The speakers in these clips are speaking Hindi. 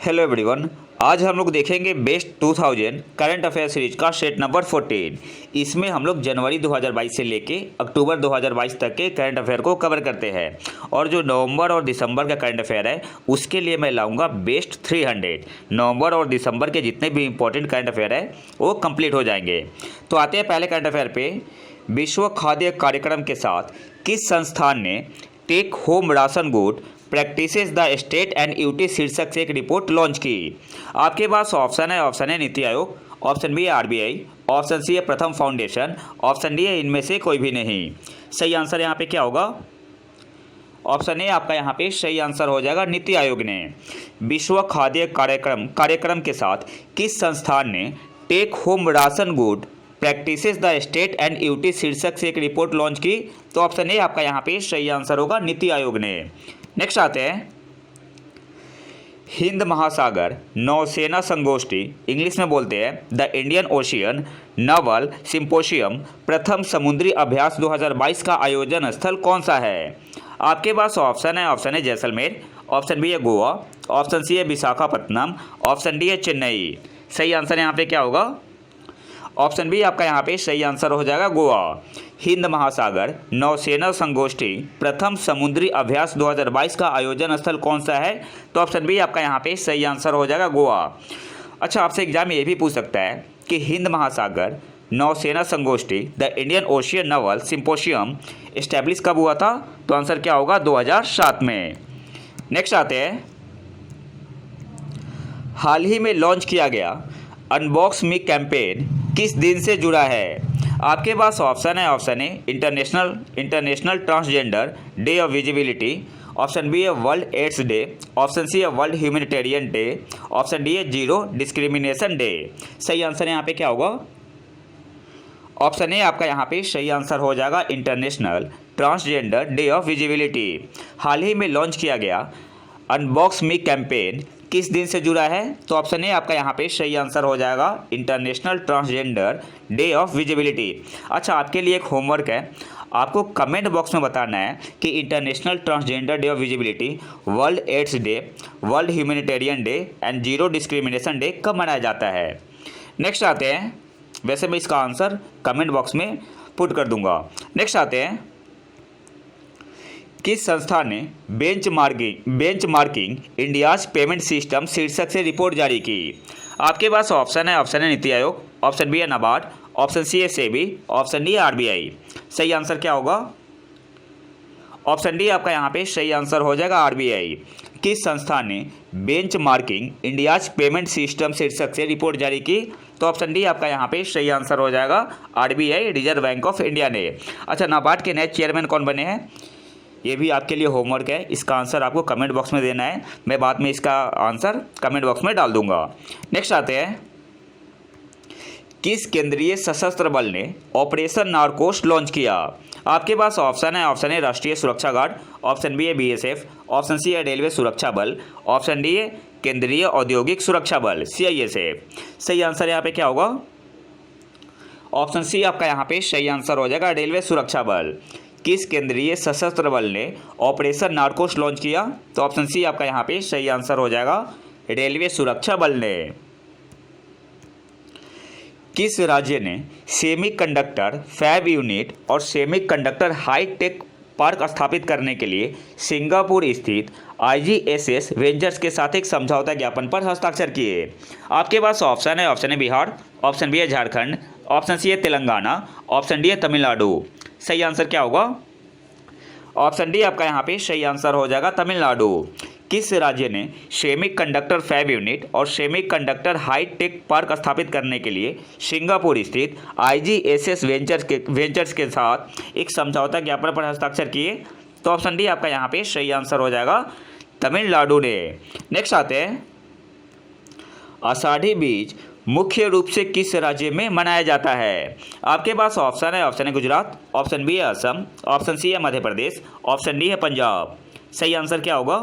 Hello everyone. आज हम लोग देखेंगे बेस्ट 2000 करंट अफेयर सीरीज का सेट नंबर 14। इसमें हम लोग जनवरी 2022 से लेके अक्टूबर 2022 तक के करंट अफेयर को कवर करते हैं और जो नवंबर और दिसंबर का करंट अफेयर है उसके लिए मैं लाऊंगा बेस्ट 300। नवंबर और दिसंबर के जितने भी इंपॉर्टेंट करंट अफेयर है वो कंप्लीट हो जाएंगे। तो आते हैं पहले करंट अफेयर पे। विश्व खाद्य कार्यक्रम के साथ किस संस्थान ने take home ration good practices the state and UT शीर्षक से एक रिपोर्ट लॉन्च की। आपके पास ऑप्शन है नीति आयोग, ऑप्शन बी है आरबीआई, ऑप्शन सी है प्रथम फाउंडेशन, ऑप्शन डी है इनमें से कोई भी नहीं। सही आंसर यहाँ पे क्या होगा? ऑप्शन ए आपका यहाँ पे सही आंसर हो जाएगा। नीति आयोग ने विश्व खाद्य कार्यक्रम के साथ किस संस्थान ने take home ration good practices the state and UT शीर्षक से एक रिपोर्ट लॉन्च की? तो ऑप्शन ए आपका यहाँ पे सही आंसर होगा, नीति आयोग ने। नेक्स्ट आते हैं हिंद महासागर नौसेना संगोष्ठी, इंग्लिश में बोलते हैं द इंडियन ओशियन नावल सिंपोशियम प्रथम समुद्री अभ्यास 2022 का आयोजन स्थल कौन सा है? आपके पास ऑप्शन है जैसलमेर, ऑप्शन बी है गोवा, ऑप्शन सी है विशाखापट्टनम, ऑप्शन डी है चेन्नई। सही आंसर यहाँ पे क्या होगा? ऑप्शन बी आपका यहाँ पे सही आंसर हो जाएगा, गोवा। हिंद महासागर नौसेना संगोष्ठी प्रथम समुद्री अभ्यास 2022 का आयोजन स्थल कौन सा है? तो ऑप्शन बी आपका यहाँ पे सही आंसर हो जाएगा, गोवा। अच्छा, आपसे एग्जाम में ये भी पूछ सकता है कि हिंद महासागर नौसेना संगोष्ठी the Indian ocean naval symposium establish कब हुआ था? तो आंसर क्या होगा? 2007 में। नेक्स्ट आते हैं हाल ही में लॉन्च किया गया अनबॉक्स मी कैंपेन किस दिन से जुड़ा है? आपके पास ऑप्शन है international transgender day of visibility, option B है world AIDS day, option C है world humanitarian day, option D है जीरो डिस्क्रिमिनेशन डे। सही आंसर यहाँ पे क्या होगा? ऑप्शन ए आपका यहाँ पे सही आंसर हो जाएगा, international transgender day of visibility. हाल ही में लॉन्च किया गया अनबॉक्स मी कैंपेन किस दिन से जुड़ा है? तो ऑप्शन ए आपका यहाँ पे सही आंसर हो जाएगा, international transgender day of visibility. अच्छा, आपके लिए एक होमवर्क है, आपको कमेंट बॉक्स में बताना है कि international transgender day of visibility, world AIDS day, world humanitarian day and zero discrimination day कब मनाया जाता है। नेक्स्ट आते हैं, वैसे मैं इसका आंसर कमेंट बॉक्स में पुट कर दूंगा। नेक्स्ट आते हैं किस संस्था ने बेंचमार्किंग इंडियाज पेमेंट सिस्टम शीर्षक से रिपोर्ट जारी की? आपके पास ऑप्शन है नीति आयोग, ऑप्शन बी है नाबार्ड, ऑप्शन सी है सेबी, ऑप्शन डी है आरबीआई। सही आंसर क्या होगा? ऑप्शन डी आपका यहाँ पे सही आंसर हो जाएगा, आरबीआई। किस संस्था ने बेंचमार्किंग इंडियाज पेमेंट सिस्टम शीर्षक से रिपोर्ट जारी की? तो ऑप्शन डी आपका यहाँ पे सही आंसर हो जाएगा, RBI, reserve bank of India ने। अच्छा, नाबार्ड के नए चेयरमैन कौन बने हैं? ये भी आपके लिए होमवर्क है, इसका आंसर आपको कमेंट बॉक्स में देना है, मैं बाद में इसका आंसर कमेंट बॉक्स में डाल दूंगा। नेक्स्ट आते हैं किस केंद्रीय सशस्त्र बल ने ऑपरेशन नारकोस लॉन्च किया? आपके पास ऑप्शन है राष्ट्रीय सुरक्षा गार्ड, ऑप्शन बी है बीएसएफ, ऑप्शन सी है रेलवे सुरक्षा बल, ऑप्शन डी है केंद्रीय औद्योगिक सुरक्षा बल सीआईएसएफ। सही आंसर यहाँ पे क्या होगा? ऑप्शन सी आपका यहाँ पे सही आंसर हो जाएगा, रेलवे सुरक्षा बल। किस केंद्रीय सशस्त्र बल ने ऑपरेशन नारकोस लॉन्च किया? तो ऑप्शन सी आपका यहाँ पे सही आंसर हो जाएगा, रेलवे सुरक्षा बल ने। किस राज्य ने सेमीकंडक्टर फैब यूनिट और सेमीकंडक्टर हाई टेक पार्क स्थापित करने के लिए सिंगापुर स्थित आईजीएसएस वेंचर्स के साथ एक समझौता ज्ञापन पर हस्ताक्षर किए? आपके पास ऑप्शन है बिहार, ऑप्शन बी है झारखंड, ऑप्शन सी है तेलंगाना, ऑप्शन डी है तमिलनाडु। सही आंसर क्या होगा? ऑप्शन डी आपका यहाँ पे सही आंसर हो जाएगा, तमिलनाडु। किस राज्य ने सेमीकंडक्टर फैब यूनिट और सेमीकंडक्टर हाई टेक पार्क स्थापित करने के लिए सिंगापुर स्थित आईजीएसएस वेंचर्स के साथ एक समझौता ज्ञापन पर हस्ताक्षर किए? तो ऑप्शन डी आपका यहाँ पे सही आंसर हो जाएगा, तमिलनाडु ने। नेक्स्ट आते हैं आषाढ़ी बीज मुख्य रूप से किस राज्य में मनाया जाता है? आपके पास ऑप्शन है गुजरात, ऑप्शन बी है असम, ऑप्शन सी है मध्य प्रदेश, ऑप्शन डी है पंजाब। सही आंसर क्या होगा?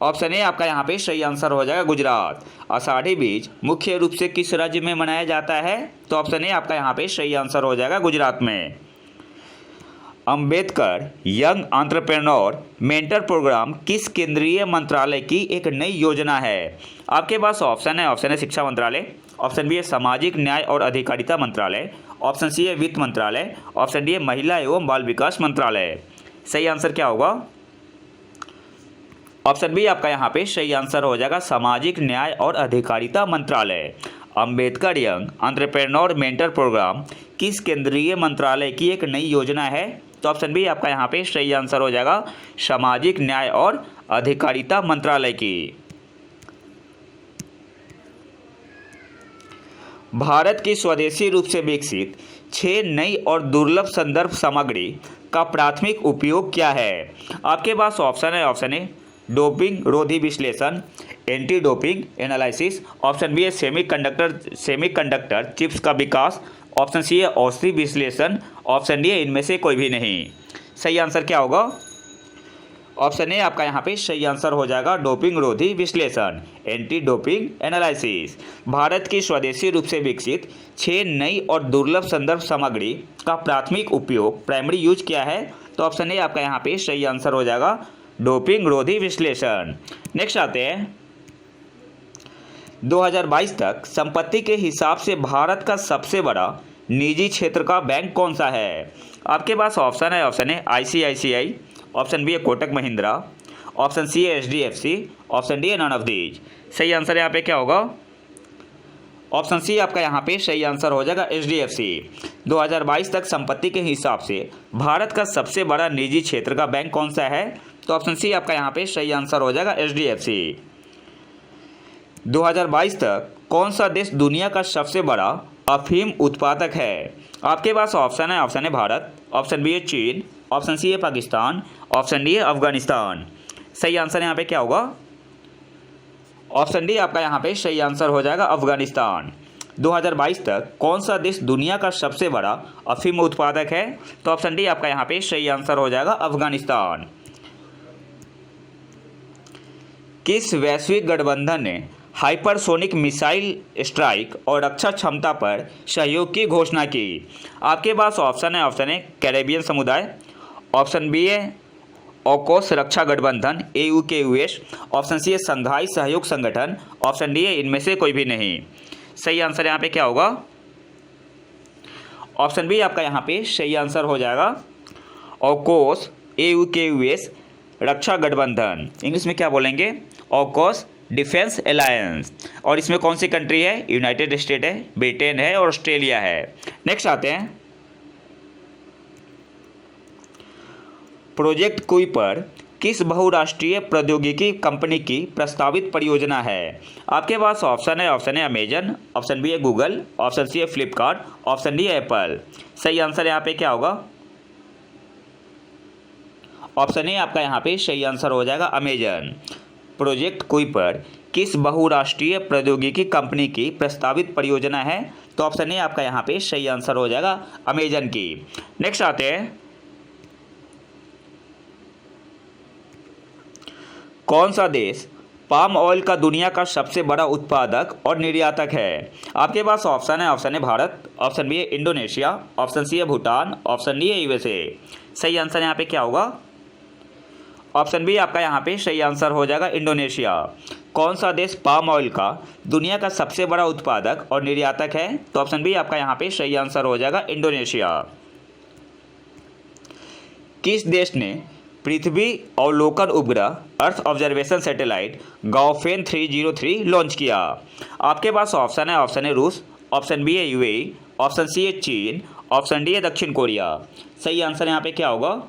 ऑप्शन ए आपका यहाँ पे सही आंसर हो जाएगा, गुजरात। आषाढ़ी बीज मुख्य रूप से किस राज्य में मनाया जाता है? तो ऑप्शन ए आपका यहाँ पे सही आंसर हो जाएगा, गुजरात में। Ambedkar young entrepreneur mentor program किस केंद्रीय मंत्रालय की एक नई योजना है? आपके पास ऑप्शन है शिक्षा मंत्रालय, ऑप्शन बी है सामाजिक न्याय और अधिकारिता मंत्रालय, ऑप्शन सी है वित्त मंत्रालय, ऑप्शन डी है महिला एवं बाल विकास मंत्रालय। सही आंसर क्या होगा? ऑप्शन बी आपका यहाँ पे सही आंसर हो जाएगा सामाजिक न्याय और अधिकारिता मंत्रालय। Ambedkar young entrepreneur mentor program किस केंद्रीय मंत्रालय की एक नई योजना है? तो ऑप्शन बी आपका यहाँ पे सही आंसर हो जाएगा सामाजिक न्याय और अधिकारिता मंत्रालय की। भारत की स्वदेशी रूप से विकसित 6 नई और दुर्लभ संदर्भ सामग्री का प्राथमिक उपयोग क्या है? आपके पास ऑप्शन है डोपिंग रोधी विश्लेषण, anti doping analysis, option B है सेमीकंडक्टर चिप्स का विकास, ऑप्शन सी है औषधि विश्लेषण, ऑप्शन डी है इनमें से कोई भी नहीं। सही आंसर क्या होगा? ऑप्शन ए आपका यहाँ पे सही आंसर हो जाएगा डोपिंग रोधी विश्लेषण, एंटी डोपिंग एनालिसिस। भारत की स्वदेशी रूप से विकसित 6 नई और दुर्लभ संदर्भ सामग्री का प्राथमिक उपयोग प्राइमरी यूज क्या है? तो ऑप्शन ए आपका यहाँ पे सही आंसर हो जाएगा डोपिंग रोधी विश्लेषण। नेक्स्ट आते हैं 2022 तक संपत्ति के हिसाब से भारत का सबसे बड़ा निजी क्षेत्र का बैंक कौन सा है? आपके पास ऑप्शन है आईसीआईसीआई, ऑप्शन बी है कोटक महिंद्रा, ऑप्शन सी है एचडीएफसी, ऑप्शन डी है नन ऑफ दीज। सही आंसर यहाँ पे क्या होगा? ऑप्शन सी आपका यहाँ पे सही आंसर हो जाएगा एचडीएफसी। 2022 तक संपत्ति के हिसाब से भारत का सबसे बड़ा निजी क्षेत्र का बैंक कौन सा है? तो ऑप्शन सी आपका यहाँ पे सही आंसर हो जाएगा एचडीएफसी। 2022 तक कौन सा देश दुनिया का सबसे बड़ा अफीम उत्पादक है? आपके पास ऑप्शन है भारत, ऑप्शन बी है चीन, ऑप्शन सी है पाकिस्तान, ऑप्शन डी है अफगानिस्तान। सही आंसर यहाँ पे क्या होगा? ऑप्शन डी आपका यहाँ पे सही आंसर हो जाएगा अफगानिस्तान। 2022 तक कौन सा देश दुनिया का सबसे बड़ा अफीम उत्पादक है? तो ऑप्शन डी आपका यहाँ पे सही आंसर हो जाएगा अफगानिस्तान। किस वैश्विक गठबंधन ने हाइपरसोनिक मिसाइल स्ट्राइक और रक्षा क्षमता पर सहयोग की घोषणा की? आपके पास ऑप्शन है कैरेबियन समुदाय, ऑप्शन बी है ऑकोस रक्षा गठबंधन AUKUS, ऑप्शन सी है संघाई सहयोग संगठन, ऑप्शन डी है इनमें से कोई भी नहीं। सही आंसर यहाँ पे क्या होगा? ऑप्शन बी आपका यहाँ पे सही आंसर हो जाएगा ऑकोस AUKUS रक्षा गठबंधन। इंग्लिश में क्या बोलेंगे? ऑकोस डिफेंस अलायंस। और इसमें कौन सी कंट्री है? यूनाइटेड स्टेट है, ब्रिटेन है और ऑस्ट्रेलिया है। नेक्स्ट आते हैं प्रोजेक्ट कुइपर किस बहुराष्ट्रीय प्रौद्योगिकी कंपनी की प्रस्तावित परियोजना है? आपके पास ऑप्शन है अमेजन, ऑप्शन बी है गूगल, ऑप्शन सी है फ्लिपकार्ट, ऑप्शन डी है एप्पल। सही आंसर यहाँ पे क्या होगा? ऑप्शन ए आपका यहाँ पे सही आंसर हो जाएगा अमेजन। प्रोजेक्ट कुइपर किस बहुराष्ट्रीय प्रौद्योगिकी कंपनी की प्रस्तावित परियोजना है? तो ऑप्शन ए आपका यहाँ पे सही आंसर हो जाएगा अमेजन की। नेक्स्ट आते हैं कौन सा देश पाम ऑयल का दुनिया का सबसे बड़ा उत्पादक और निर्यातक है? आपके पास ऑप्शन है भारत, ऑप्शन बी है इंडोनेशिया, ऑप्शन सी है भूटान, ऑप्शन डी है USA। सही आंसर यहाँ पे क्या होगा? ऑप्शन बी आपका यहाँ पे सही आंसर हो जाएगा इंडोनेशिया। कौन सा देश पाम ऑयल का दुनिया का सबसे बड़ा उत्पादक और निर्यातक है? तो ऑप्शन बी आपका यहाँ पे सही आंसर हो जाएगा इंडोनेशिया। किस देश ने पृथ्वी अवलोकन उपग्रह अर्थ ऑब्जर्वेशन सैटेलाइट गाओफेन 303 लॉन्च किया? आपके पास ऑप्शन है रूस, ऑप्शन बी है UAE, ऑप्शन सी है चीन, ऑप्शन डी है दक्षिण कोरिया। सही आंसर यहाँ पे क्या होगा?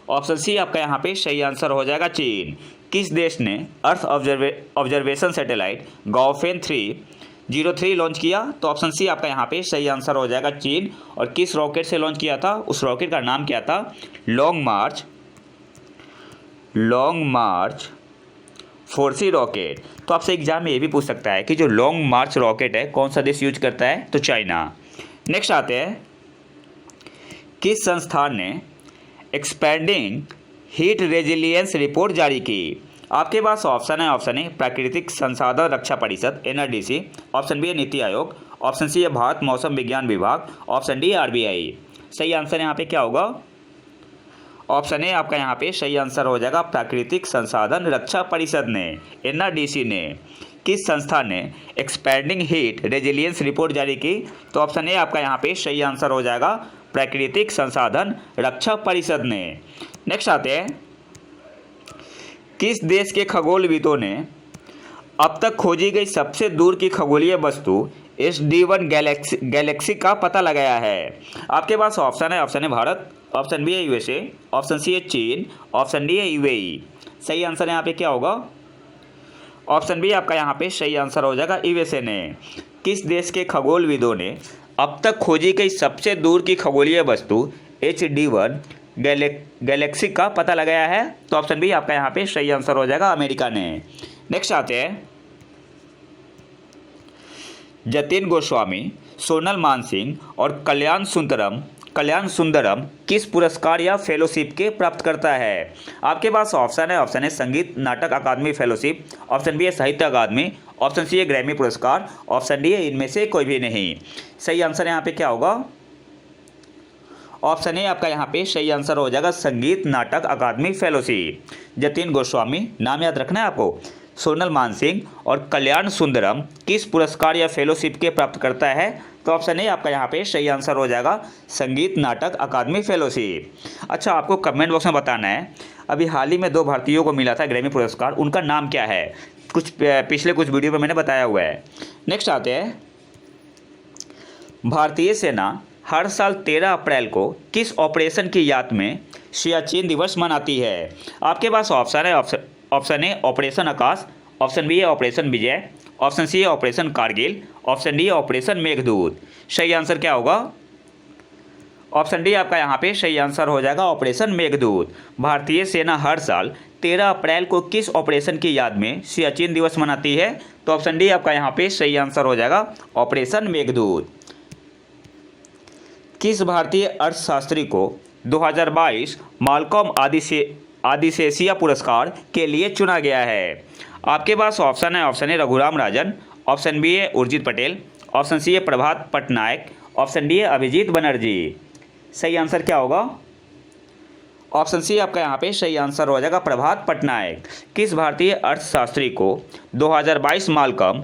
ऑप्शन सी आपका यहाँ पे सही आंसर हो जाएगा चीन। किस देश ने अर्थ ऑब्जर्वेशन सैटेलाइट गाओफेन 303 लॉन्च किया? तो ऑप्शन सी आपका यहाँ पे सही आंसर हो जाएगा चीन। और किस रॉकेट से लॉन्च किया था? उस रॉकेट का नाम क्या था? लॉन्ग मार्च 4C रॉकेट। तो आपसे एग्जाम में ये भी पूछ सकता है कि जो लॉन्ग मार्च रॉकेट है कौन सा देश यूज करता है? तो चाइना। नेक्स्ट आते हैं किस संस्थान ने एक्सपेंडिंग हीट रेजिलियंस रिपोर्ट जारी की? आपके पास ऑप्शन है प्राकृतिक संसाधन रक्षा परिषद NRDC, ऑप्शन बी है नीति आयोग, ऑप्शन सी है भारत मौसम विज्ञान विभाग, ऑप्शन डी है RBI। सही आंसर यहाँ पे क्या होगा? ऑप्शन ए आपका यहाँ पे सही आंसर हो जाएगा प्राकृतिक संसाधन रक्षा परिषद ने, एनआरडीसी ने। किस संस्था ने एक्सपैंडिंग हीट रेजिलियंस रिपोर्ट जारी की? तो ऑप्शन ए आपका यहाँ पे सही आंसर हो जाएगा प्राकृतिक संसाधन रक्षा परिषद ने। नेक्स्ट आते हैं, किस देश के खगोलविदों ने अब तक खोजी गई सबसे दूर की खगोलीय वस्तु HD1 गैलेक्सी का पता लगाया है? आपके पास ऑप्शन है भारत, ऑप्शन बी है USA, ऑप्शन सी है चीन, ऑप्शन डी है UAE। सही आंसर यहाँ पे क्या होगा? ऑप्शन बी आपका यहाँ पे सही आंसर हो जाएगा USA ने। किस देश के खगोलविदों ने अब तक खोजी गई सबसे दूर की खगोलीय वस्तु HD1 गैलेक्सी का पता लगाया है? तो ऑप्शन बी आपका यहाँ पे सही आंसर हो जाएगा अमेरिका ने। नेक्स्ट आते हैं, जतिन गोस्वामी, सोनल मानसिंह और कल्याण सुंदरम किस पुरस्कार या फेलोशिप के प्राप्त करता है? आपके पास ऑप्शन है संगीत नाटक अकादमी फेलोशिप, ऑप्शन बी है साहित्य अकादमी, ऑप्शन सी है ग्रैमी पुरस्कार, ऑप्शन डी है इनमें से कोई भी नहीं। सही आंसर यहाँ पे क्या होगा? ऑप्शन ए आपका यहाँ पे सही आंसर हो जाएगा संगीत नाटक अकादमी फेलोशिप। जतिन गोस्वामी नाम याद रखना है आपको, सोनल मानसिंह और कल्याण सुंदरम किस पुरस्कार या फेलोशिप के प्राप्त करता है? तो ऑप्शन ए आपका यहाँ पे सही आंसर हो जाएगा संगीत नाटक अकादमी फेलोशिप। अच्छा, आपको कमेंट बॉक्स में बताना है, अभी हाल ही में 2 भारतीयों को मिला था ग्रैमी पुरस्कार, उनका नाम क्या है? पिछले कुछ वीडियो में मैंने बताया हुआ है। नेक्स्ट आते हैं, भारतीय सेना हर साल 13 अप्रैल को किस ऑपरेशन की याद में सियाचिन दिवस मनाती है? आपके पास option A operation Akash, option B है ऑपरेशन विजय, ऑप्शन सी है ऑपरेशन कारगिल, ऑप्शन डी है ऑपरेशन मेघदूत। सही आंसर क्या होगा? ऑप्शन डी आपका यहाँ पे सही आंसर हो जाएगा ऑपरेशन मेघदूत। भारतीय सेना हर साल 13 अप्रैल को किस ऑपरेशन की याद में सियाचिन दिवस मनाती है? तो ऑप्शन डी आपका यहाँ पे सही आंसर हो जाएगा ऑपरेशन मेघदूत। किस भारतीय अर्थशास्त्री को 2022 मालकॉम आदिसेसिया पुरस्कार के लिए चुना गया है? आपके पास ऑप्शन है रघुराम राजन, ऑप्शन बी है उर्जित पटेल, ऑप्शन सी है प्रभात पटनायक, ऑप्शन डी है अभिजीत बनर्जी। सही आंसर क्या होगा? ऑप्शन सी आपका यहाँ पे सही आंसर हो जाएगा प्रभात पटनायक। किस भारतीय अर्थशास्त्री को 2022 मालकॉम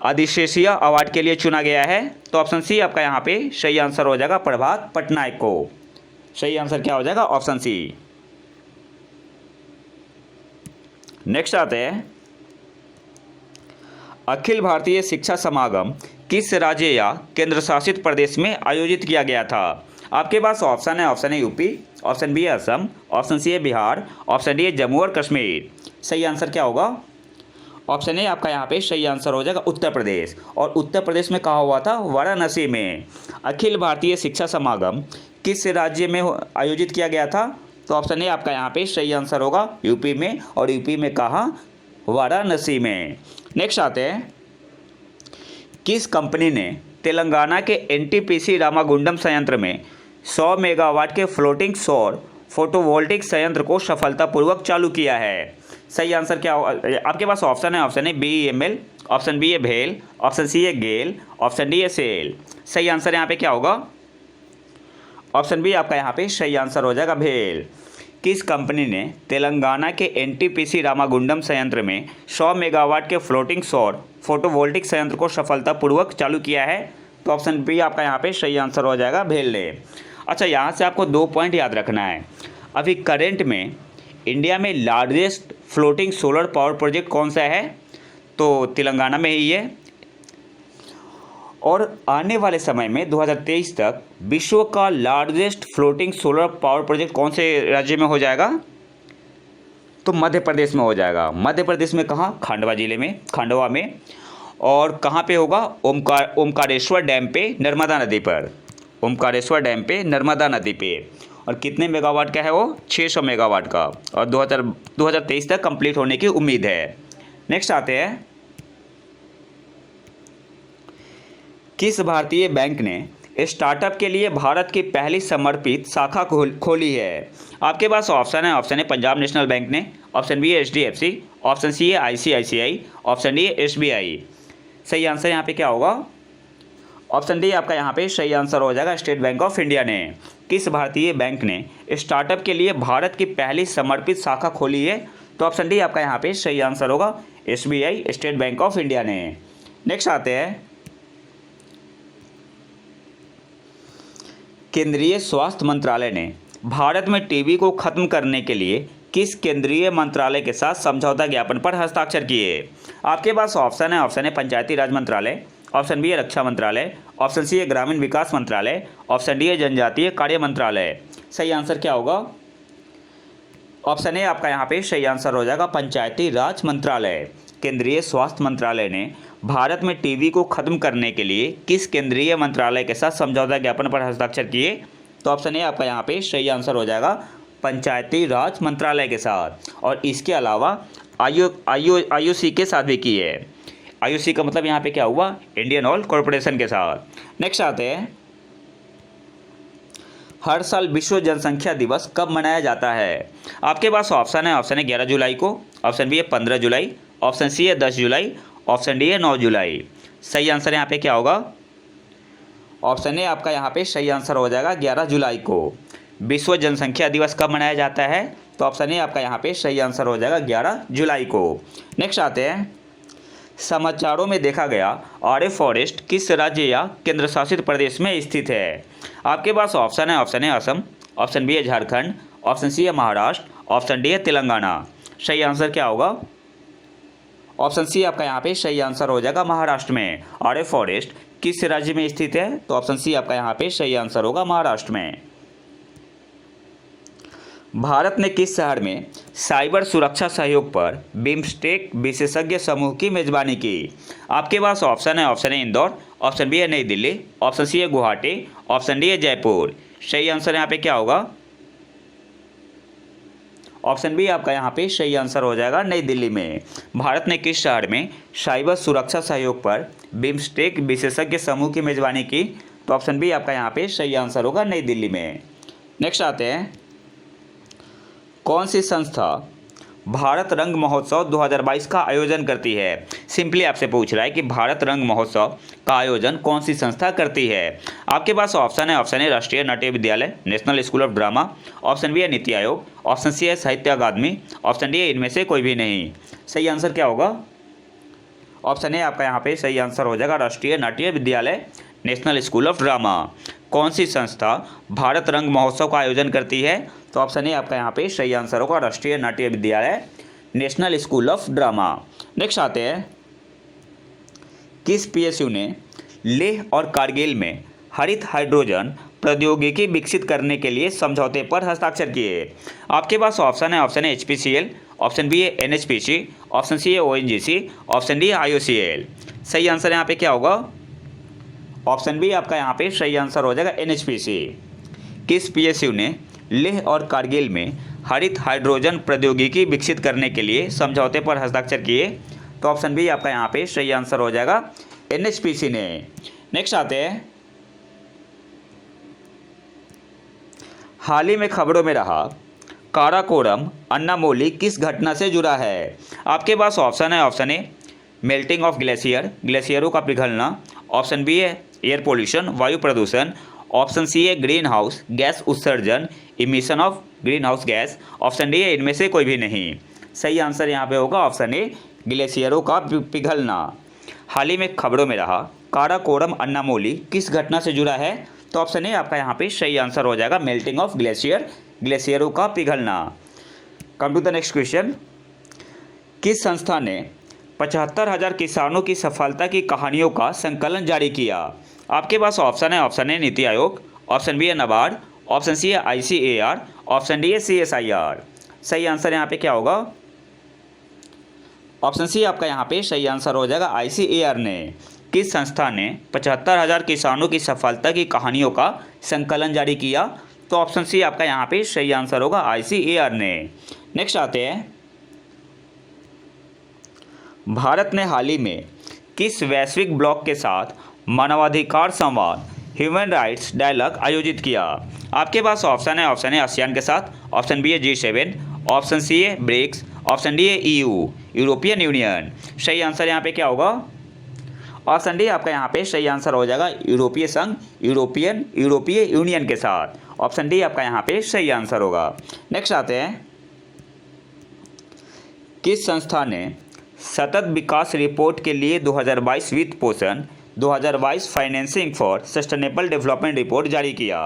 आदिसेसिया अवार्ड के लिए चुना गया है? तो ऑप्शन सी आपका यहाँ पे सही आंसर हो जाएगा प्रभात पटनायक को। सही आंसर क्या हो जाएगा? Option C. नेक्स्ट आते हैं, अखिल भारतीय शिक्षा समागम किस राज्य या केंद्र शासित प्रदेश में आयोजित किया गया था? आपके पास ऑप्शन है यूपी, ऑप्शन बी है असम, ऑप्शन सी है बिहार, ऑप्शन डी है जम्मू और कश्मीर। सही आंसर क्या होगा? ऑप्शन ए आपका यहाँ पे सही आंसर हो जाएगा उत्तर प्रदेश। और उत्तर प्रदेश में कहाँ हुआ था? वाराणसी में। अखिल भारतीय शिक्षा समागम किस राज्य में आयोजित किया गया था? तो ऑप्शन ए आपका यहाँ पे सही आंसर होगा यूपी में। और यूपी में कहाँ? वाराणसी में। नेक्स्ट आते हैं, किस कंपनी ने तेलंगाना के NTPC रामागुंडम संयंत्र में 100 मेगावाट के फ्लोटिंग सौर फोटोवोल्टिक संयंत्र को सफलतापूर्वक चालू किया है? सही आंसर क्या हो? आपके पास ऑप्शन है BEML, ऑप्शन बी है भेल, ऑप्शन सी है गेल, ऑप्शन डी है सेल। सही आंसर यहाँ पे क्या होगा? ऑप्शन बी आपका यहाँ पे सही आंसर हो जाएगा भेल। किस कंपनी ने तेलंगाना के NTPC रामागुंडम संयंत्र में 100 मेगावाट के फ्लोटिंग सौर फोटोवोल्टिक संयंत्र को सफलतापूर्वक चालू किया है? तो ऑप्शन बी आपका यहाँ पे सही आंसर हो जाएगा भेल ने। अच्छा, यहाँ से आपको 2 पॉइंट याद रखना है। अभी करेंट में इंडिया में largest floating solar power project कौन सा है? तो तेलंगाना में ही है। और आने वाले समय में 2023 तक विश्व का largest floating solar power project कौन से राज्य में हो जाएगा? तो मध्य प्रदेश में हो जाएगा। मध्य प्रदेश में कहाँ? खंडवा जिले में, खंडवा में। और कहाँ पे होगा? ओमकारेश्वर डैम पे नर्मदा नदी पर, ओमकारेश्वर डैम पे नर्मदा नदी पे। और कितने मेगावाट का है वो? 600 मेगावाट का। और 2023 तक कंप्लीट होने की उम्मीद है। नेक्स्ट आते हैं, किस भारतीय बैंक ने स्टार्टअप के लिए भारत की पहली समर्पित शाखा खोली है? आपके पास ऑप्शन है पंजाब नेशनल बैंक ने, ऑप्शन बी है HDFC, ऑप्शन सी है ICICI, ऑप्शन डी है SBI। सही आंसर यहाँ पे क्या होगा? ऑप्शन डी आपका यहाँ पे सही आंसर हो जाएगा स्टेट बैंक ऑफ इंडिया ने। किस भारतीय बैंक ने स्टार्टअप के लिए भारत की पहली समर्पित शाखा खोली है? तो ऑप्शन डी आपका यहाँ पे सही आंसर होगा SBI state bank of India ने। नेक्स्ट आते हैं, केंद्रीय स्वास्थ्य मंत्रालय ने भारत में टीबी को खत्म करने के लिए किस केंद्रीय मंत्रालय के साथ समझौता ज्ञापन पर हस्ताक्षर किए? आपके पास ऑप्शन है पंचायती राज मंत्रालय, ऑप्शन बी है रक्षा मंत्रालय, ऑप्शन सी है ग्रामीण विकास मंत्रालय, ऑप्शन डी है जनजातीय कार्य मंत्रालय। सही आंसर क्या होगा? ऑप्शन ए आपका यहाँ पे सही आंसर हो जाएगा पंचायती राज मंत्रालय। केंद्रीय स्वास्थ्य मंत्रालय ने भारत में टीबी को खत्म करने के लिए किस केंद्रीय मंत्रालय के साथ समझौता ज्ञापन पर हस्ताक्षर किए? तो ऑप्शन ए आपका यहाँ पे सही आंसर हो जाएगा पंचायती राज मंत्रालय के साथ। और इसके अलावा आईओसी के साथ भी की है। आईओसी का मतलब यहाँ पे क्या हुआ? इंडियन ऑयल कॉरपोरेशन के साथ। नेक्स्ट आते हैं, हर साल विश्व जनसंख्या दिवस कब मनाया जाता है? आपके पास ऑप्शन है 11 जुलाई को, ऑप्शन बी है 15 जुलाई, ऑप्शन सी है 10 जुलाई, ऑप्शन डी है 9 जुलाई। सही आंसर यहाँ पे क्या होगा? ऑप्शन ए आपका यहाँ पे सही आंसर हो जाएगा 11 जुलाई को। विश्व जनसंख्या दिवस कब मनाया जाता है? तो ऑप्शन ए आपका यहाँ पे सही आंसर हो जाएगा 11 जुलाई को। नेक्स्ट आते हैं, समाचारों में देखा गया आरे फॉरेस्ट किस राज्य या केंद्र शासित प्रदेश में स्थित है? आपके पास ऑप्शन है असम, ऑप्शन बी है झारखंड, ऑप्शन सी है महाराष्ट्र, ऑप्शन डी है तेलंगाना। सही आंसर क्या होगा? ऑप्शन सी आपका यहाँ पे सही आंसर हो जाएगा महाराष्ट्र में। आरे फॉरेस्ट किस राज्य में स्थित है? तो ऑप्शन सी आपका यहाँ पे सही आंसर होगा महाराष्ट्र में। भारत ने किस शहर में साइबर सुरक्षा सहयोग पर बिम्स्टेक विशेषज्ञ समूह की मेजबानी की? आपके पास ऑप्शन है इंदौर, ऑप्शन बी है नई दिल्ली, ऑप्शन सी है गुवाहाटी, ऑप्शन डी है जयपुर। सही आंसर यहाँ पे क्या होगा? ऑप्शन बी आपका यहाँ पे सही आंसर हो जाएगा नई दिल्ली में। भारत ने किस शहर में साइबर सुरक्षा सहयोग पर बिम्स्टेक विशेषज्ञ समूह की मेजबानी की? तो ऑप्शन बी आपका यहाँ पे सही आंसर होगा नई दिल्ली में। नेक्स्ट आते हैं, कौन सी संस्था भारत रंग महोत्सव 2022 का आयोजन करती है? सिंपली आपसे पूछ रहा है कि भारत रंग महोत्सव का आयोजन कौन सी संस्था करती है? आपके पास ऑप्शन है राष्ट्रीय नाट्य विद्यालय, national school of drama, option B है नीति आयोग, ऑप्शन सी है साहित्य अकादमी, ऑप्शन डी है इनमें से कोई भी नहीं। सही आंसर क्या होगा? ऑप्शन ए आपका यहाँ पे सही आंसर हो जाएगा राष्ट्रीय नाट्य विद्यालय, नेशनल स्कूल ऑफ ड्रामा। कौन सी संस्था भारत रंग महोत्सव का आयोजन करती है? तो ऑप्शन ए आपका यहाँ पे सही आंसर होगा राष्ट्रीय नाट्य विद्यालय, national school of drama. Next आते हैं, किस पीएसयू ने लेह और कारगिल में हरित हाइड्रोजन प्रौद्योगिकी विकसित करने के लिए समझौते पर हस्ताक्षर किए? आपके पास ऑप्शन है HPCL, ऑप्शन बी है NHPC, ऑप्शन सी है ONGC, ऑप्शन डी है IOCL। सही आंसर यहाँ पे क्या होगा? ऑप्शन बी आपका यहाँ पे सही आंसर हो जाएगा NHPC। किस पीएसयू ने लेह और कारगिल में हरित हाइड्रोजन प्रौद्योगिकी विकसित करने के लिए समझौते पर हस्ताक्षर किए? तो ऑप्शन बी आपका यहाँ पे सही आंसर हो जाएगा NHPC ने। नेक्स्ट आते हैं, हाल ही में खबरों में रहा काराकोरम अन्नामोली किस घटना से जुड़ा है? आपके पास ऑप्शन है मेल्टिंग ऑफ ग्लेशियर, ग्लेशियरों का पिघलना, ऑप्शन बी है एयर पोल्यूशन, वायु प्रदूषण, ऑप्शन सी है ग्रीन हाउस गैस उत्सर्जन, emission of green house gas, option D है इनमें से कोई भी नहीं। सही आंसर यहाँ पे होगा ऑप्शन ए ग्लेशियरों का पिघलना। हाल ही में खबरों में रहा काराकोरम अन्नामोली किस घटना से जुड़ा है? तो ऑप्शन ए आपका यहाँ पे सही आंसर हो जाएगा मेल्टिंग ऑफ ग्लेशियर, ग्लेशियरों का पिघलना। Come to the next question, किस संस्था ने 75,000 किसानों की सफलता की कहानियों का संकलन जारी किया? आपके पास ऑप्शन है नीति आयोग, ऑप्शन बी है नाबार्ड, ऑप्शन सी है ICAR, ऑप्शन डी है CSIR। सही आंसर यहाँ पे क्या होगा? ऑप्शन सी आपका यहाँ पे सही आंसर हो जाएगा ICAR ने। किस संस्था ने 75,000 किसानों की सफलता की कहानियों का संकलन जारी किया? तो ऑप्शन सी आपका यहाँ पे सही आंसर होगा ICAR ने। नेक्स्ट आते हैं, भारत ने हाल ही में किस वैश्विक ब्लॉक के साथ मानवाधिकार संवाद ह्यूमन राइट्स डायलॉग आयोजित किया? आपके पास ऑप्शन है आसियान के साथ, ऑप्शन बी है G7, ऑप्शन सी है ब्रिक्स, ऑप्शन डी है EU यूरोपियन यूनियन। सही आंसर यहाँ पे क्या होगा? ऑप्शन डी आपका यहाँ पे सही आंसर हो जाएगा यूरोपीय संघ, यूरोपीय यूनियन के साथ। ऑप्शन डी आपका यहाँ पे सही आंसर होगा। नेक्स्ट आते हैं, किस संस्था ने सतत विकास रिपोर्ट के लिए 2022 वित्त पोषण 2022 financing for sustainable development report जारी किया?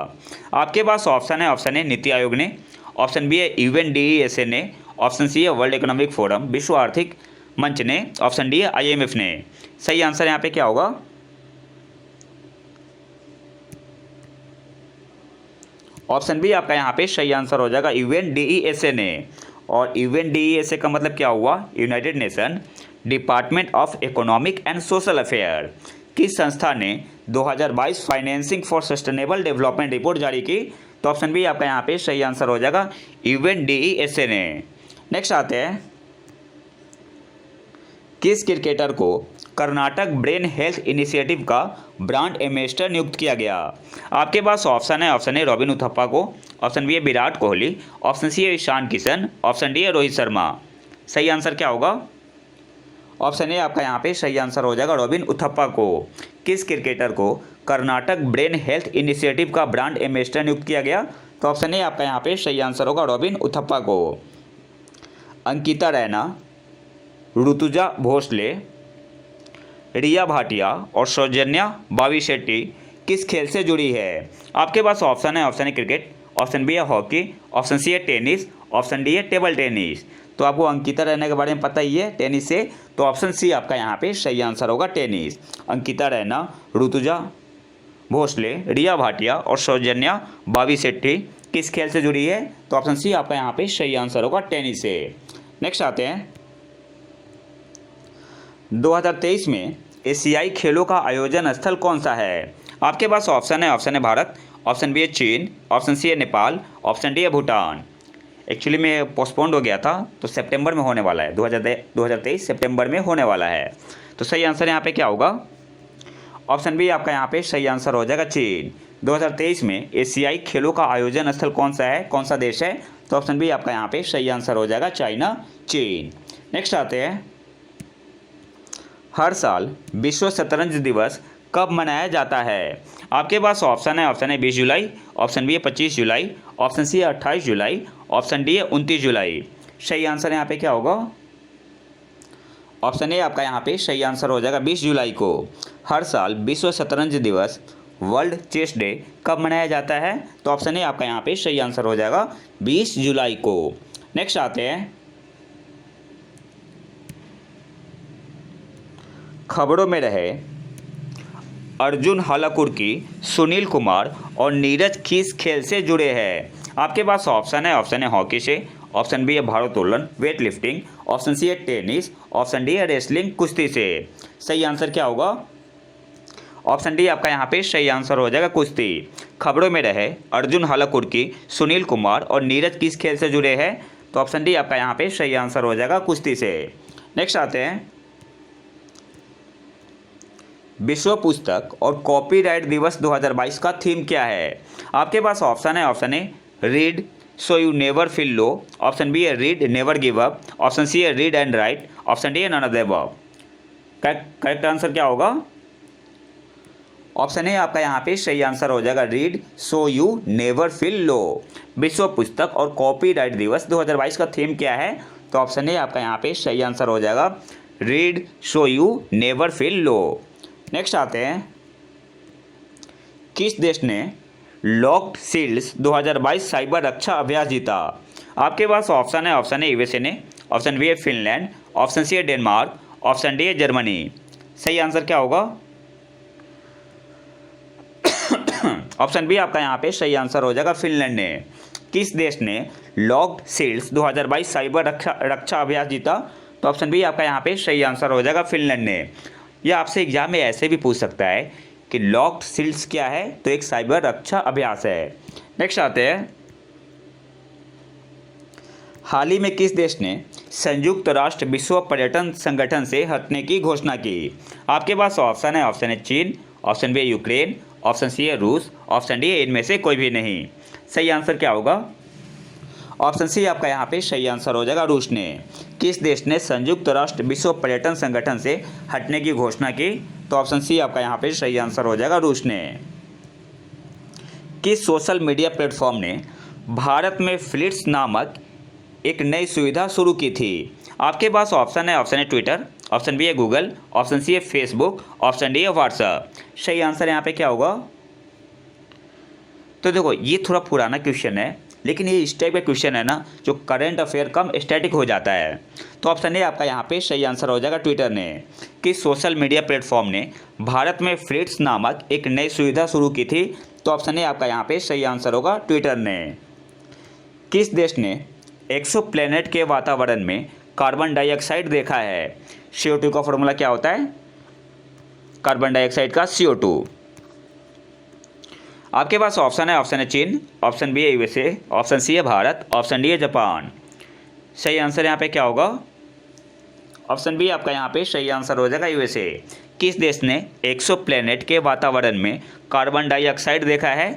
आपके पास ऑप्शन है, ऑप्शन ए नीति आयोग ने, ऑप्शन बी है UNDESA ने, ऑप्शन सी है वर्ल्ड इकोनॉमिक फोरम विश्व आर्थिक मंच ने, ऑप्शन डी है IMF ने। सही आंसर यहाँ पे क्या होगा? ऑप्शन बी आपका यहाँ पे सही आंसर हो जाएगा UNDESA ने। और UNDESA का मतलब क्या हुआ? United nation department of economic and social affair. किस संस्था ने 2022 financing for sustainable development report जारी की? तो ऑप्शन बी आपका यहाँ पे सही आंसर हो जाएगा UNDESA ने। नेक्स्ट आते हैं, किस क्रिकेटर को कर्नाटक ब्रेन हेल्थ इनिशिएटिव का ब्रांड एम्बेसडर नियुक्त किया गया? आपके पास ऑप्शन है, ऑप्शन ए रॉबिन उथप्पा को, ऑप्शन बी है विराट कोहली, ऑप्शन सी है ईशान किशन, ऑप्शन डी है रोहित शर्मा। सही आंसर क्या होगा? ऑप्शन ए आपका यहाँ पे सही आंसर हो जाएगा रॉबिन उथप्पा को। किस क्रिकेटर को कर्नाटक ब्रेन हेल्थ इनिशिएटिव का ब्रांड एम्बेसडर नियुक्त किया गया? तो ऑप्शन ए आपका यहाँ पे सही आंसर होगा रॉबिन उथप्पा को। अंकिता रैना, ऋतुजा भोसले, रिया भाटिया और सौजन्या बावी शेट्टी किस खेल से जुड़ी है? आपके पास ऑप्शन है, option A cricket, option B है हॉकी, ऑप्शन सी है टेनिस, ऑप्शन डी है टेबल टेनिस। तो आपको अंकिता रैना के बारे में पता ही है टेनिस से, तो ऑप्शन सी आपका यहाँ पे सही आंसर होगा टेनिस। अंकिता रैना, ऋतुजा भोसले, रिया भाटिया और सौजन्या बावी शेट्टी किस खेल से जुड़ी है? तो ऑप्शन सी आपका यहाँ पे सही आंसर होगा टेनिस से। नेक्स्ट आते हैं, 2023 में एशियाई खेलों का आयोजन स्थल कौन सा है? आपके पास ऑप्शन है, option A Bharat, option B है चीन, ऑप्शन सी है नेपाल, ऑप्शन डी है भूटान। एक्चुअली में पोस्टपोन्ड हो गया था, तो सितंबर में होने वाला है, 2023 सितंबर में होने वाला है। तो सही आंसर यहाँ पे क्या होगा? ऑप्शन बी आपका यहाँ पे सही आंसर हो जाएगा चीन। 2023 में एशियाई खेलों का आयोजन स्थल कौन सा है, कौन सा देश है? तो ऑप्शन बी आपका यहाँ पे सही आंसर हो जाएगा चाइना, चीन। नेक्स्ट आते हैं, हर साल विश्व शतरंज दिवस कब मनाया जाता है? आपके पास ऑप्शन है, ऑप्शन ए 20 जुलाई, ऑप्शन बी है 25 जुलाई, ऑप्शन सी है 28 जुलाई, ऑप्शन डी है 29 जुलाई। सही आंसर यहाँ पे क्या होगा? ऑप्शन ए आपका यहाँ पे सही आंसर हो जाएगा 20 जुलाई को। हर साल विश्व शतरंज दिवस वर्ल्ड चेस डे कब मनाया जाता है? तो ऑप्शन ए आपका यहाँ पे सही आंसर हो जाएगा 20 जुलाई को। नेक्स्ट आते हैं, खबरों में रहे अर्जुन हालाकुर्की, सुनील कुमार और नीरज किस खेल से जुड़े हैं? आपके पास ऑप्शन है, ऑप्शन है हॉकी से, ऑप्शन बी है भारोत्तोलन वेट लिफ्टिंग, ऑप्शन सी है टेनिस, ऑप्शन डी है रेसलिंग कुश्ती से। सही आंसर क्या होगा? ऑप्शन डी आपका यहाँ पे सही आंसर हो जाएगा कुश्ती। खबरों में रहे अर्जुन हालाकुर्की, सुनील कुमार और नीरज किस खेल से जुड़े हैं? तो ऑप्शन डी आपका यहाँ पे सही आंसर हो जाएगा कुश्ती से। नेक्स्ट आते हैं, विश्व पुस्तक और कॉपीराइट दिवस 2022 का थीम क्या है? आपके पास ऑप्शन है, option A read so you never feel low, option B है read never give up, option C है read and write, option D है none of the above. Correct answer क्या होगा? ऑप्शन ए आपका यहाँ पे सही आंसर हो जाएगा read so you never feel लो। विश्व पुस्तक और कॉपीराइट दिवस 2022 का थीम क्या है? तो ऑप्शन ए आपका यहाँ पे सही आंसर हो जाएगा read so you never feel low. Next आते हैं, किस देश ने लॉक्ड शील्ड्स 2022 साइबर रक्षा अभ्यास जीता? आपके पास ऑप्शन है, ऑप्शन ए USA ने, ऑप्शन बी है फिनलैंड, ऑप्शन सी है डेनमार्क, ऑप्शन डी है जर्मनी। सही आंसर क्या होगा? ऑप्शन बी आपका यहाँ पे सही आंसर हो जाएगा फिनलैंड ने। किस देश ने लॉक्ड शील्ड्स 2022 साइबर रक्षा अभ्यास जीता? तो ऑप्शन बी आपका यहाँ पे सही आंसर हो जाएगा फिनलैंड ने। यह आपसे एग्जाम में ऐसे भी पूछ सकता है कि लॉक्ड शील्ड्स क्या है? तो एक साइबर रक्षा अभ्यास है। नेक्स्ट आते हैं, हाल ही में किस देश ने संयुक्त राष्ट्र विश्व पर्यटन संगठन से हटने की घोषणा की? आपके पास ऑप्शन है, ऑप्शन है चीन, ऑप्शन बी है यूक्रेन, ऑप्शन सी है रूस, ऑप्शन डी है इनमें से कोई भी नहीं। सही आंसर क्या होगा? ऑप्शन सी आपका यहाँ पे सही आंसर हो जाएगा रूस ने। किस देश ने संयुक्त राष्ट्र विश्व पर्यटन संगठन से हटने की घोषणा की? तो ऑप्शन सी आपका यहाँ पे सही आंसर हो जाएगा रूस ने। किस सोशल मीडिया प्लेटफॉर्म ने भारत में फ्लिट्स नामक एक नई सुविधा शुरू की थी? आपके पास ऑप्शन है ट्विटर, ऑप्शन बी है गूगल, ऑप्शन सी है फेसबुक, ऑप्शन डी है व्हाट्सएप। सही आंसर यहाँ पे क्या होगा? तो देखो ये थोड़ा पुराना क्वेश्चन है, लेकिन ये इस टाइप का क्वेश्चन है ना जो करंट अफेयर कम स्टैटिक हो जाता है। तो ऑप्शन ए आपका यहाँ पे सही आंसर हो जाएगा ट्विटर ने। किस सोशल मीडिया प्लेटफॉर्म ने भारत में फ्लिट्स नामक एक नई सुविधा शुरू की थी? तो ऑप्शन ए आपका यहाँ पे सही आंसर होगा ट्विटर ने। किस देश ने एक्सोप्लैनेट के वातावरण में कार्बन डाइऑक्साइड देखा है? CO2 का फॉर्मूला क्या होता है? कार्बन डाइऑक्साइड का CO2। आपके पास ऑप्शन है चीन, ऑप्शन बी है USA, ऑप्शन सी है भारत, ऑप्शन डी है जापान। सही आंसर यहाँ पे क्या होगा? ऑप्शन बी आपका यहाँ पे सही आंसर हो जाएगा USA। किस देश ने एक्सोप्लैनेट के वातावरण में कार्बन डाइऑक्साइड देखा है?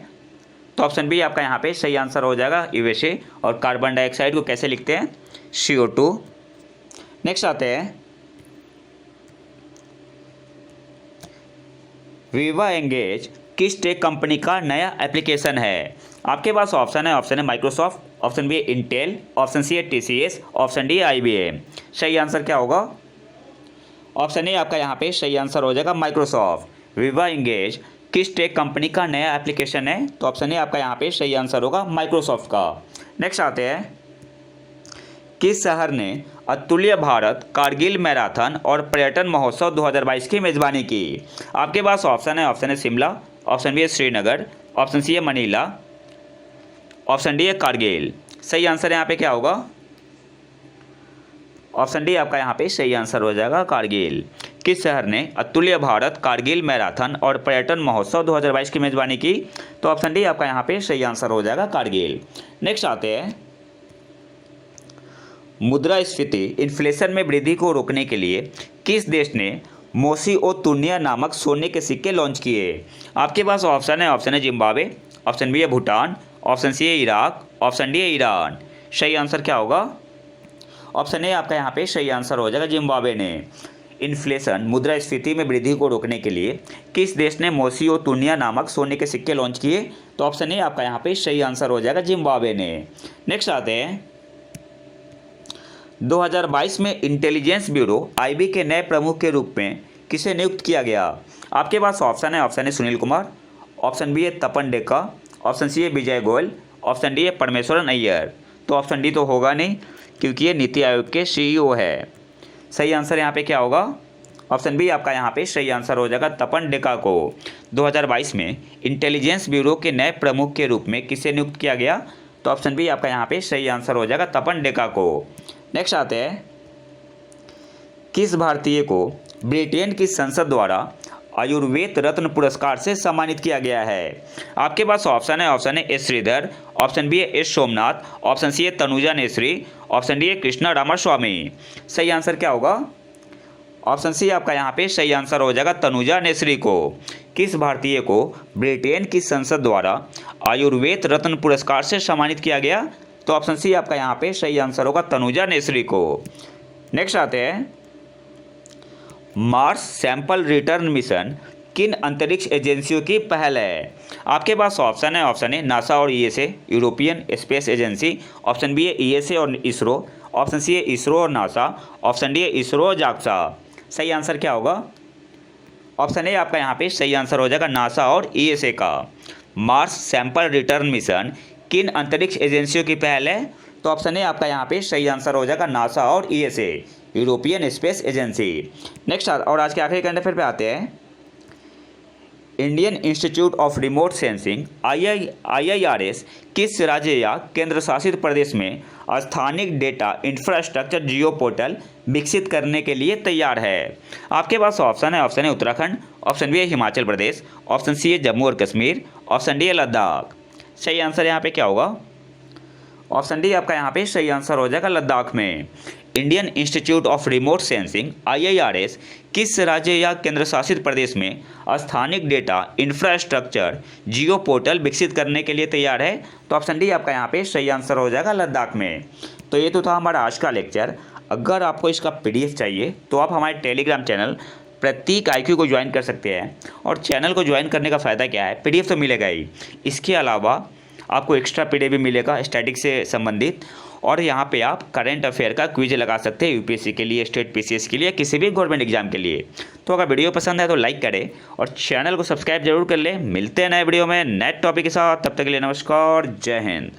तो ऑप्शन बी आपका यहाँ पे सही आंसर हो जाएगा USA। और कार्बन डाइऑक्साइड को कैसे लिखते हैं? CO2। नेक्स्ट आते हैं, विवा एंगेज किस टेक कंपनी का नया एप्लीकेशन है? आपके पास ऑप्शन है माइक्रोसॉफ्ट, ऑप्शन बी है इंटेल, ऑप्शन सी है TCS, ऑप्शन डी है IBM। सही आंसर क्या होगा? ऑप्शन ए आपका यहाँ पे सही आंसर हो जाएगा माइक्रोसॉफ्ट। विवा एंगेज किस टेक कंपनी का नया एप्लीकेशन है? तो ऑप्शन ए आपका यहाँ पे सही आंसर होगा माइक्रोसॉफ्ट का। नेक्स्ट आते हैं, किस शहर ने अतुल्य भारत कारगिल मैराथन और पर्यटन महोत्सव 2022 की मेज़बानी की? आपके पास ऑप्शन है शिमला, ऑप्शन बी है श्रीनगर, ऑप्शन सी है मनीला, ऑप्शन डी है कारगिल। सही आंसर यहाँ पे क्या होगा? ऑप्शन डी आपका यहाँ पे सही आंसर हो जाएगा कारगिल। किस शहर ने अतुल्य भारत कारगिल मैराथन और पर्यटन महोत्सव 2022 की मेज़बानी की? तो ऑप्शन डी आपका यहाँ पे सही आंसर हो जाएगा कारगिल। नेक्स्ट आते हैं, मुद्रास्फीति इन्फ्लेशन में वृद्धि को रोकने के लिए किस देश ने मोसिओतुनिया नामक सोने के सिक्के लॉन्च किए? आपके पास ऑप्शन है जिम्बाब्वे, ऑप्शन बी है भूटान, ऑप्शन सी है इराक, ऑप्शन डी है ईरान। सही आंसर क्या होगा? ऑप्शन ए आपका यहाँ पे सही आंसर हो जाएगा जिम्बाब्वे ने। इन्फ्लेशन मुद्रास्फीति में वृद्धि को रोकने के लिए किस देश ने मोसिओतुनिया नामक सोने के सिक्के लॉन्च किए? तो ऑप्शन ए आपका यहाँ पे सही आंसर हो जाएगा जिम्बाब्वे ने। नेक्स्ट आते हैं, 2022 में इंटेलिजेंस ब्यूरो IB के नए प्रमुख के रूप में किसे नियुक्त किया गया? आपके पास ऑप्शन है सुनील कुमार, ऑप्शन बी है तपन डेका, ऑप्शन सी है विजय गोयल, ऑप्शन डी है परमेश्वरन अय्यर। तो ऑप्शन डी तो होगा नहीं, क्योंकि ये नीति आयोग के CEO है। सही आंसर यहाँ पे क्या होगा? ऑप्शन बी आपका यहाँ पे सही आंसर हो जाएगा तपन डेका को 2022 में इंटेलिजेंस ब्यूरो के नए प्रमुख के रूप में किसे नियुक्त किया गया? तो ऑप्शन बी आपका यहाँ पे सही आंसर हो जाएगा तपन डेका को। नेक्स्ट आते हैं, किस भारतीय को ब्रिटेन की संसद द्वारा आयुर्वेद रत्न पुरस्कार से सम्मानित किया गया है? आपके पास ऑप्शन है एस श्रीधर, ऑप्शन बी है एस सोमनाथ, ऑप्शन सी है तनुजा नेसरी, ऑप्शन डी है कृष्णा रामास्वामी। सही आंसर क्या होगा? ऑप्शन सी आपका यहाँ पे सही आंसर हो जाएगा तनुजा नेसरी को। किस भारतीय को ब्रिटेन की संसद द्वारा आयुर्वेद रत्न पुरस्कार से सम्मानित किया गया? तो ऑप्शन सी आपका यहाँ पे सही आंसर होगा तनुजा नेसरी को। नेक्स्ट आते हैं, मार्स सैंपल रिटर्न मिशन किन अंतरिक्ष एजेंसियों की पहल है? आपके पास ऑप्शन है नासा और ESA European space agency, option B है ESA और इसरो, ऑप्शन सी है इसरो और नासा, ऑप्शन डी है इसरो और जाक्सा। सही आंसर क्या होगा? ऑप्शन ए आपका यहाँ पे सही आंसर हो जाएगा नासा और ESA का। मार्स सैंपल रिटर्न मिशन किन अंतरिक्ष एजेंसियों की पहल है? तो ऑप्शन ए आपका यहाँ पे सही आंसर हो जाएगा नासा और ESA European space agency. Next और आज के आखिरी करंट अफेयर पे आते हैं, Indian institute of remote sensing IIRS किस राज्य या केंद्र शासित प्रदेश में स्थानिक डेटा इंफ्रास्ट्रक्चर जियो पोर्टल विकसित करने के लिए तैयार है? आपके पास ऑप्शन है उत्तराखंड, ऑप्शन बी है हिमाचल प्रदेश, ऑप्शन सी है जम्मू और कश्मीर, ऑप्शन डी है लद्दाख। सही आंसर यहाँ पे क्या होगा? ऑप्शन डी आपका यहाँ पे सही आंसर हो जाएगा लद्दाख में। Indian institute of remote sensing IIRS किस राज्य या केंद्र शासित प्रदेश में स्थानिक डेटा इंफ्रास्ट्रक्चर जियो पोर्टल विकसित करने के लिए तैयार है? तो ऑप्शन डी आपका यहाँ पे सही आंसर हो जाएगा, लद्दाख में। तो ये तो था हमारा आज का लेक्चर। अगर आपको इसका PDF चाहिए तो आप हमारे टेलीग्राम चैनल प्रतीक IQ को ज्वाइन कर सकते हैं। और चैनल को ज्वाइन करने का फ़ायदा क्या है, PDF तो मिलेगा ही, इसके अलावा आपको एक्स्ट्रा PDF भी मिलेगा स्टैटिक से संबंधित। और यहाँ पे आप करंट अफेयर का क्विज लगा सकते हैं UPSC के लिए, स्टेट PCS के लिए, किसी भी गवर्नमेंट एग्जाम के लिए। तो अगर वीडियो पसंद है तो लाइक करें और चैनल को सब्सक्राइब जरूर कर लें। मिलते हैं नए वीडियो में नए टॉपिक के साथ, तब तक के लिए नमस्कार, जय हिंद।